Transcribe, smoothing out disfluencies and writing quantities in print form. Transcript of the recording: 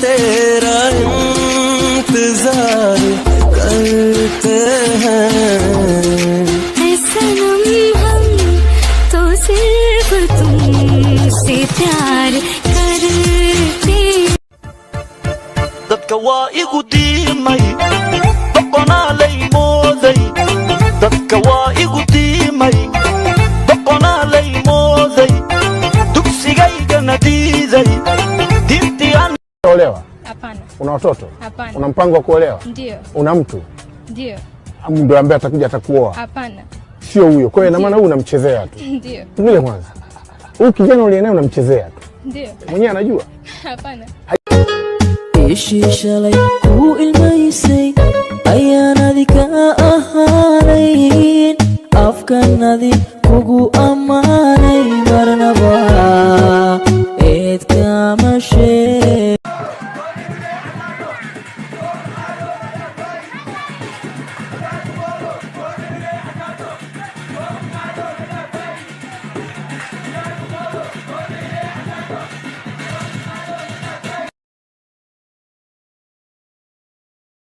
तेरा इंतजार करते हैं सनम हम तो सिर्फ तुमसे प्यार करते dadka waa igu diimay boqonaa lay mooday dadka waa igu diimay boqonaa lay mooday dugsigaygana diiday diintian olewa hapana una watoto hapana una mpango wa kuolewa ndio una mtu ndio ndio ambaye atakuja atakuoa hapana sio huyo kwa hiyo na maana huyu unamchezea tu ndio vile kwanza huyu kijana ule naye unamchezea tu ndio mwenyewe anajua hapana shalay ku ilmaysay ayaan adika ahaanayn afkanadi